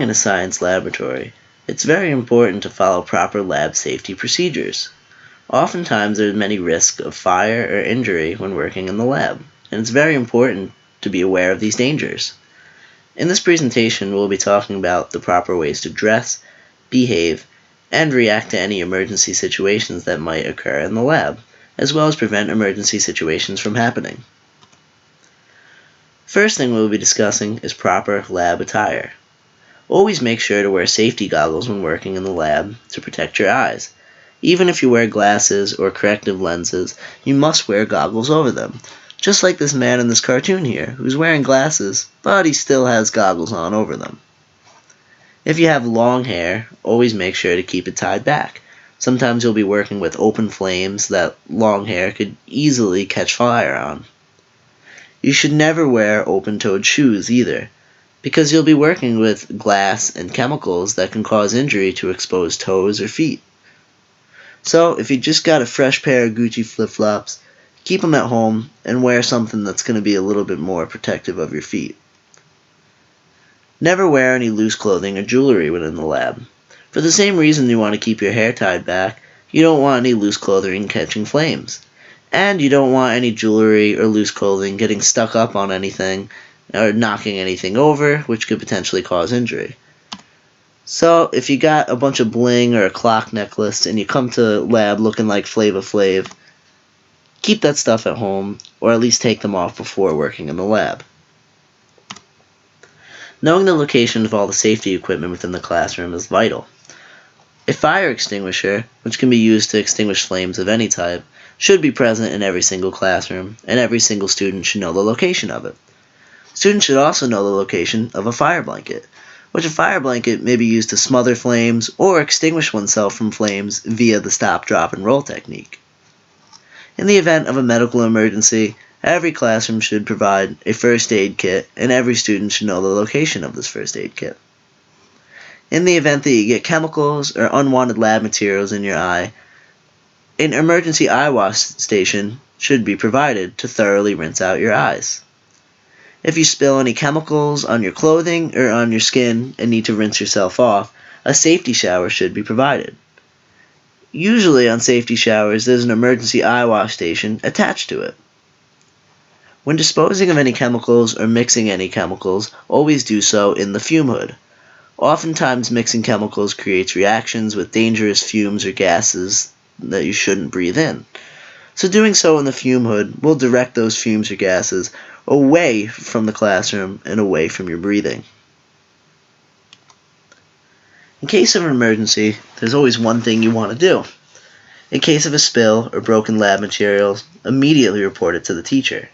In a science laboratory, it's very important to follow proper lab safety procedures. Oftentimes, there is many risks of fire or injury when working in the lab, and it's very important to be aware of these dangers. In this presentation, we'll be talking about the proper ways to dress, behave, and react to any emergency situations that might occur in the lab, as well as prevent emergency situations from happening. First thing we'll be discussing is proper lab attire. Always make sure to wear safety goggles when working in the lab to protect your eyes. Even if you wear glasses or corrective lenses, you must wear goggles over them. Just like this man in this cartoon here, who's wearing glasses, but he still has goggles on over them. If you have long hair, always make sure to keep it tied back. Sometimes you'll be working with open flames that long hair could easily catch fire on. You should never wear open-toed shoes either, because you'll be working with glass and chemicals that can cause injury to exposed toes or feet. So, if you just got a fresh pair of Gucci flip-flops, keep them at home and wear something that's going to be a little bit more protective of your feet. Never wear any loose clothing or jewelry when in the lab. For the same reason you want to keep your hair tied back, you don't want any loose clothing catching flames. And you don't want any jewelry or loose clothing getting stuck up on anything or knocking anything over, which could potentially cause injury. So, if you got a bunch of bling or a clock necklace and you come to lab looking like Flava Flav, keep that stuff at home, or at least take them off before working in the lab. Knowing the location of all the safety equipment within the classroom is vital. A fire extinguisher, which can be used to extinguish flames of any type, should be present in every single classroom, and every single student should know the location of it. Students should also know the location of a fire blanket, which a fire blanket may be used to smother flames or extinguish oneself from flames via the stop, drop, and roll technique. In the event of a medical emergency, every classroom should provide a first aid kit, and every student should know the location of this first aid kit. In the event that you get chemicals or unwanted lab materials in your eye, an emergency eye wash station should be provided to thoroughly rinse out your eyes. If you spill any chemicals on your clothing or on your skin and need to rinse yourself off, a safety shower should be provided. Usually on safety showers, there's an emergency eye wash station attached to it. When disposing of any chemicals or mixing any chemicals, always do so in the fume hood. Oftentimes mixing chemicals creates reactions with dangerous fumes or gases that you shouldn't breathe in. So doing so in the fume hood will direct those fumes or gases away from the classroom and away from your breathing. In case of an emergency, there's always one thing you want to do. In case of a spill or broken lab materials, immediately report it to the teacher.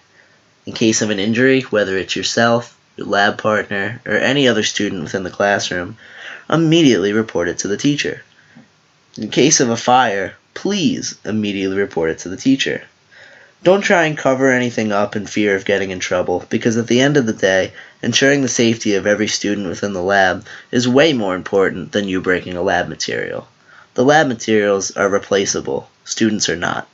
In case of an injury, whether it's yourself, your lab partner, or any other student within the classroom, immediately report it to the teacher. In case of a fire, please immediately report it to the teacher. Don't try and cover anything up in fear of getting in trouble, because at the end of the day, ensuring the safety of every student within the lab is way more important than you breaking a lab material. The lab materials are replaceable. Students are not.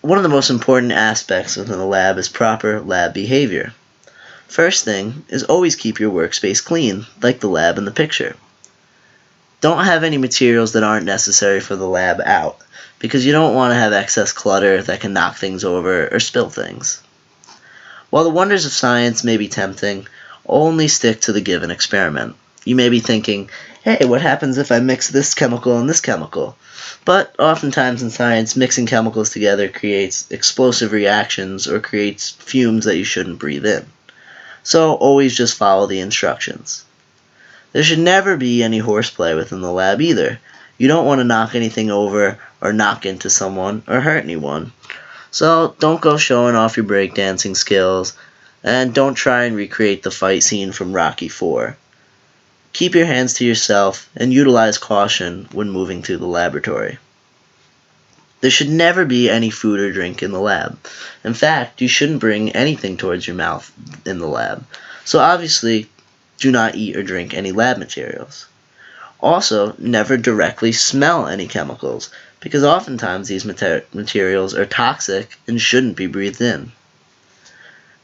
One of the most important aspects within the lab is proper lab behavior. First thing is always keep your workspace clean, like the lab in the picture. Don't have any materials that aren't necessary for the lab out, because you don't want to have excess clutter that can knock things over or spill things. While the wonders of science may be tempting, only stick to the given experiment. You may be thinking, hey, what happens if I mix this chemical and this chemical? But oftentimes in science, mixing chemicals together creates explosive reactions or creates fumes that you shouldn't breathe in. So always just follow the instructions. There should never be any horseplay within the lab either. You don't want to knock anything over or knock into someone or hurt anyone. So don't go showing off your breakdancing skills, and don't try and recreate the fight scene from Rocky IV. Keep your hands to yourself and utilize caution when moving through the laboratory. There should never be any food or drink in the lab. In fact, you shouldn't bring anything towards your mouth in the lab. So obviously, do not eat or drink any lab materials. Also, never directly smell any chemicals, because oftentimes these materials are toxic and shouldn't be breathed in.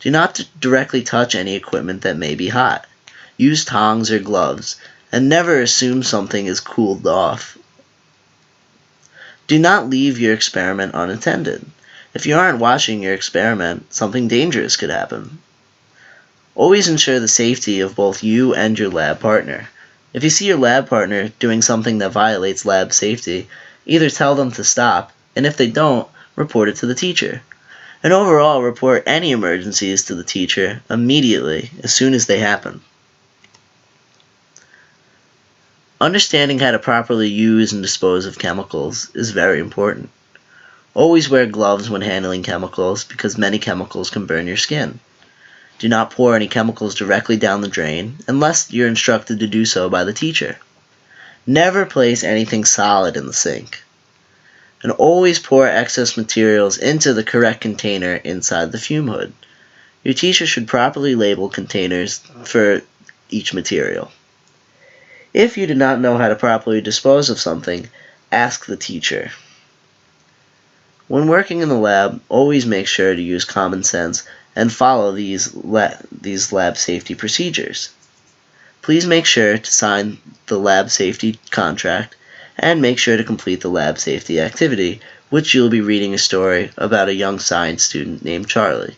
Do not directly touch any equipment that may be hot. Use tongs or gloves, and never assume something is cooled off. Do not leave your experiment unattended. If you aren't watching your experiment, something dangerous could happen. Always ensure the safety of both you and your lab partner. If you see your lab partner doing something that violates lab safety, either tell them to stop, and if they don't, report it to the teacher. And overall, report any emergencies to the teacher immediately, as soon as they happen. Understanding how to properly use and dispose of chemicals is very important. Always wear gloves when handling chemicals because many chemicals can burn your skin. Do not pour any chemicals directly down the drain unless you're instructed to do so by the teacher. Never place anything solid in the sink. And always pour excess materials into the correct container inside the fume hood. Your teacher should properly label containers for each material. If you do not know how to properly dispose of something, ask the teacher. When working in the lab, always make sure to use common sense and follow these lab safety procedures. Please make sure to sign the lab safety contract and make sure to complete the lab safety activity, which you'll be reading a story about a young science student named Charlie.